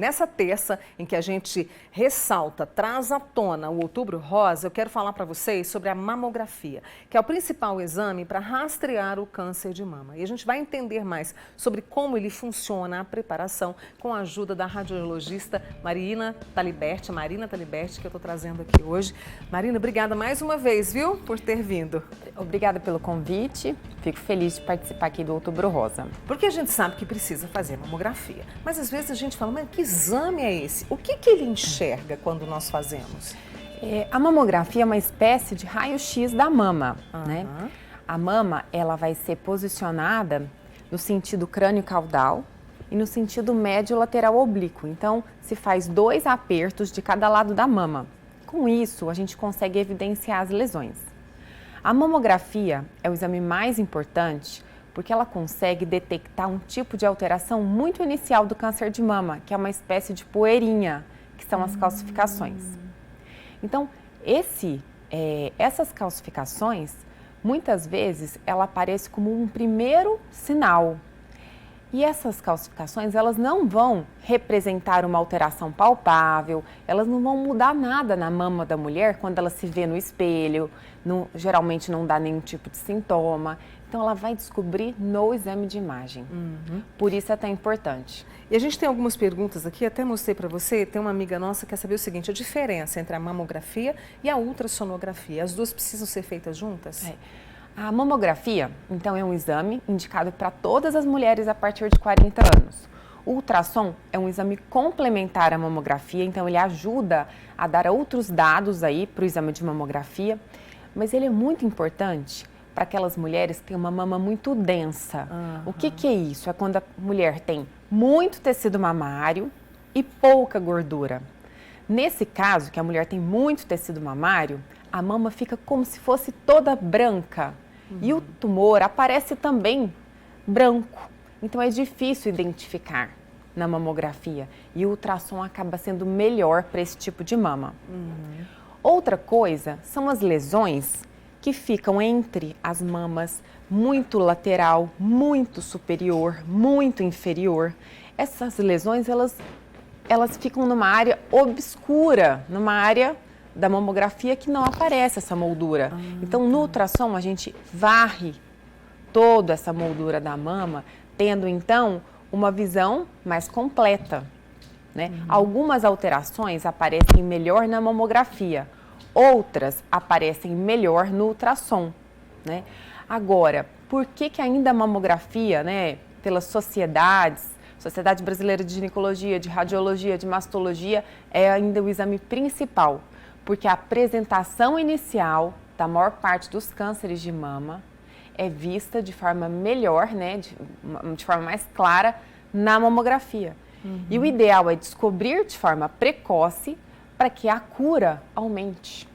Nessa terça em que a gente ressalta, traz à tona o Outubro Rosa, eu quero falar para vocês sobre a mamografia, que é o principal exame para rastrear o câncer de mama. E a gente vai entender mais sobre como ele funciona, a preparação, com a ajuda da radiologista Marina Taliberti, que eu estou trazendo aqui hoje. Marina, obrigada mais uma vez, viu, por ter vindo. Obrigada pelo convite, fico feliz de participar aqui do Outubro Rosa. Porque a gente sabe que precisa fazer mamografia, mas às vezes a gente fala, mas que exame é esse? O que ele enxerga quando nós fazemos? A mamografia é uma espécie de raio-x da mama, né? A mama, ela vai ser posicionada no sentido crânio-caudal e no sentido médio-lateral oblíquo. Então, se faz 2 apertos de cada lado da mama. Com isso, a gente consegue evidenciar as lesões. A mamografia é o exame mais importante porque ela consegue detectar um tipo de alteração muito inicial do câncer de mama, que é uma espécie de poeirinha, que são as calcificações. Então, essas calcificações, muitas vezes, ela aparece como um primeiro sinal. E essas calcificações, elas não vão representar uma alteração palpável, elas não vão mudar nada na mama da mulher quando ela se vê no espelho, geralmente não dá nenhum tipo de sintoma. Então, ela vai descobrir no exame de imagem. Por isso é tão importante. E a gente tem algumas perguntas aqui, até mostrei para você, tem uma amiga nossa que quer saber o seguinte, a diferença entre a mamografia e a ultrassonografia, as duas precisam ser feitas juntas? A mamografia, então, é um exame indicado para todas as mulheres a partir de 40 anos. O ultrassom é um exame complementar à mamografia, então ele ajuda a dar outros dados aí para o exame de mamografia, mas ele é muito importante para aquelas mulheres que têm uma mama muito densa. O que é isso? É quando a mulher tem muito tecido mamário e pouca gordura. Nesse caso, que a mulher tem muito tecido mamário, a mama fica como se fosse toda branca. E o tumor aparece também branco. Então é difícil identificar na mamografia. E o ultrassom acaba sendo melhor para esse tipo de mama. Outra coisa são as lesões que ficam entre as mamas, muito lateral, muito superior, muito inferior. Essas lesões, elas ficam numa área obscura, numa área da mamografia que não aparece essa moldura. Então, no ultrassom, a gente varre toda essa moldura da mama, tendo, então, uma visão mais completa, né? Algumas alterações aparecem melhor na mamografia, outras aparecem melhor no ultrassom, né? Agora, por que ainda a mamografia, né, pelas sociedades, Sociedade Brasileira de Ginecologia, de Radiologia, de Mastologia, é ainda o exame principal? Porque a apresentação inicial da maior parte dos cânceres de mama é vista de forma melhor, né, de forma mais clara na mamografia. E o ideal é descobrir de forma precoce para que a cura aumente,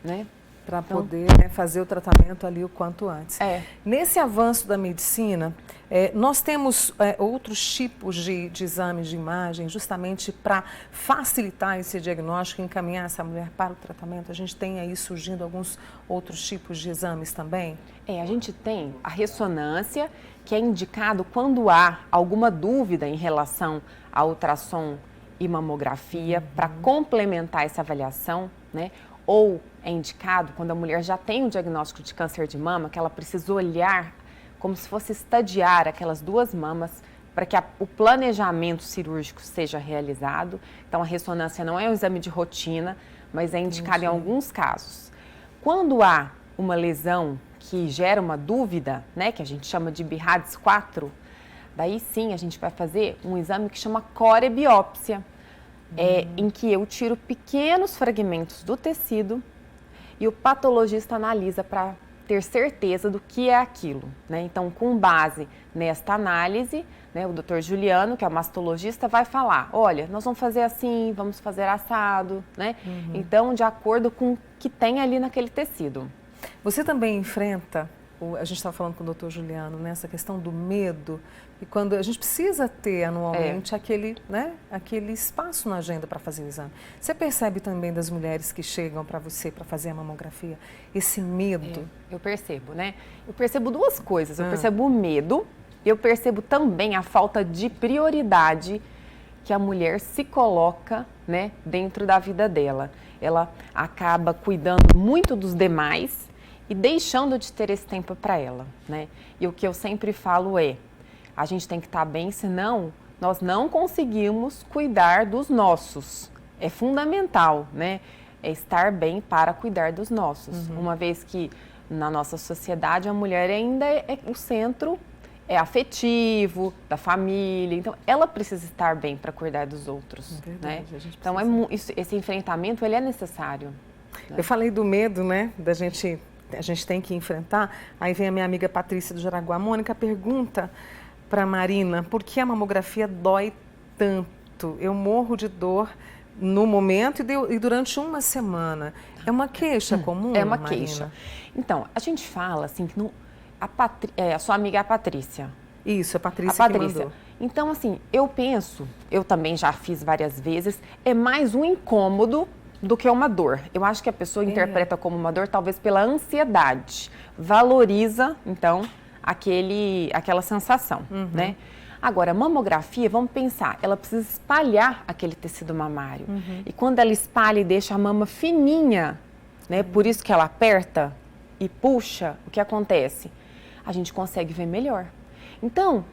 né? Para poder fazer o tratamento ali o quanto antes. Nesse avanço da medicina, nós temos outros tipos de exames de imagem justamente para facilitar esse diagnóstico e encaminhar essa mulher para o tratamento. A gente tem aí surgindo alguns outros tipos de exames também? A gente tem a ressonância, que é indicado quando há alguma dúvida em relação ao ultrassom e mamografia para complementar essa avaliação, né? Ou é indicado quando a mulher já tem um diagnóstico de câncer de mama, que ela precisa olhar como se fosse estadiar aquelas 2 mamas para que o planejamento cirúrgico seja realizado. Então, a ressonância não é um exame de rotina, mas é indicado em alguns casos. Quando há uma lesão que gera uma dúvida, né, que a gente chama de BIRADS 4, daí sim a gente vai fazer um exame que chama corebiópsia, em que eu tiro pequenos fragmentos do tecido e o patologista analisa para ter certeza do que é aquilo, né? Então, com base nesta análise, né, o Dr. Juliano, que é o mastologista, vai falar, olha, nós vamos fazer assim, vamos fazer assado, né? Então, de acordo com o que tem ali naquele tecido. Você também enfrenta, a gente estava falando com o Dr. Juliano, né, essa questão do medo, e quando a gente precisa ter anualmente aquele espaço na agenda para fazer o exame. Você percebe também das mulheres que chegam para você para fazer a mamografia, esse medo? Eu percebo, né? Eu percebo 2 coisas. Eu percebo o medo, eu percebo também a falta de prioridade que a mulher se coloca, né, dentro da vida dela. Ela acaba cuidando muito dos demais e deixando de ter esse tempo para ela, né? E o que eu sempre falo é, a gente tem que estar bem, senão nós não conseguimos cuidar dos nossos. É fundamental, né? É estar bem para cuidar dos nossos. Uma vez que na nossa sociedade a mulher ainda é o centro afetivo, da família. Então, ela precisa estar bem para cuidar dos outros, Verdade, né? a gente Então, esse enfrentamento, ele é necessário. Né? Eu falei do medo, né, a gente tem que enfrentar. Aí vem a minha amiga Patrícia do Jaraguá. Mônica pergunta para Marina, por que a mamografia dói tanto? Eu morro de dor no momento e durante uma semana. É uma queixa comum, É uma Marina? queixa. Então, a gente fala assim que a sua amiga é a Patrícia. Isso, a Patrícia que mandou. Então, assim, eu também já fiz várias vezes, é mais um incômodo do que uma dor. Eu acho que a pessoa interpreta como uma dor talvez pela ansiedade. Valoriza, então, aquela sensação, né? Agora, a mamografia, vamos pensar, ela precisa espalhar aquele tecido mamário. E quando ela espalha e deixa a mama fininha, né? Por isso que ela aperta e puxa, o que acontece? A gente consegue ver melhor. Então,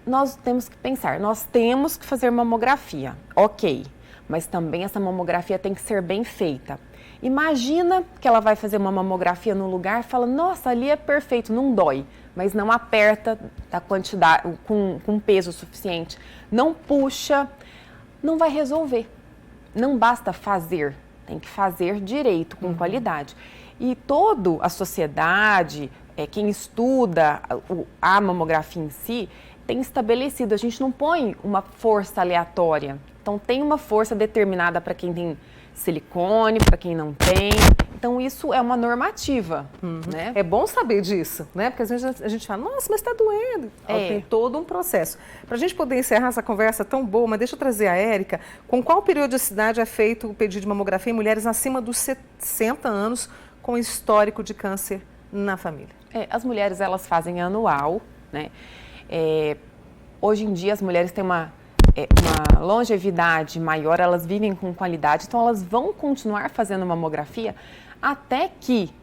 nós temos que pensar, nós temos que fazer mamografia, ok, mas também essa mamografia tem que ser bem feita. Imagina que ela vai fazer uma mamografia no lugar e fala, nossa, ali é perfeito, não dói, mas não aperta a quantidade, com peso suficiente, não puxa, não vai resolver. Não basta fazer, tem que fazer direito, com qualidade. E toda a sociedade, quem estuda a mamografia em si, tem estabelecido, a gente não põe uma força aleatória. Então, tem uma força determinada para quem tem silicone, para quem não tem. Então, isso é uma normativa, né? É bom saber disso, né? Porque às vezes a gente fala, nossa, mas está doendo. Tem todo um processo. Para a gente poder encerrar essa conversa tão boa, mas deixa eu trazer a Érica. Com qual periodicidade é feito o pedido de mamografia em mulheres acima dos 60 anos com histórico de câncer na família? As mulheres, elas fazem anual, né? Hoje em dia, as mulheres têm uma longevidade maior, elas vivem com qualidade, então elas vão continuar fazendo mamografia até que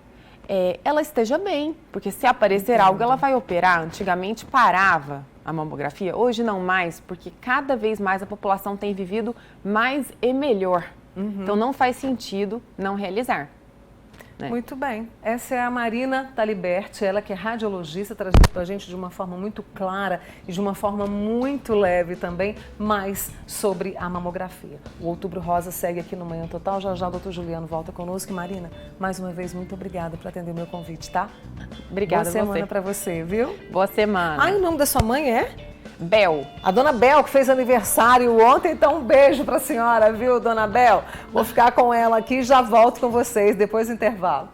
ela esteja bem, porque se aparecer algo, ela vai operar. Antigamente parava a mamografia, hoje não mais, porque cada vez mais a população tem vivido mais e melhor. Então não faz sentido não realizar. Né? Muito bem. Essa é a Marina Taliberti, ela que é radiologista, trazendo para a gente de uma forma muito clara e de uma forma muito leve também, mais sobre a mamografia. O Outubro Rosa segue aqui no Manhã Total. Já já o doutor Juliano volta conosco. Marina, mais uma vez, muito obrigada por atender o meu convite, tá? Obrigada. Boa semana para você, viu? Boa semana. E o nome da sua mãe é? Bel. A dona Bel, que fez aniversário ontem, então um beijo para a senhora, viu, dona Bel? Vou ficar com ela aqui e já volto com vocês depois do intervalo.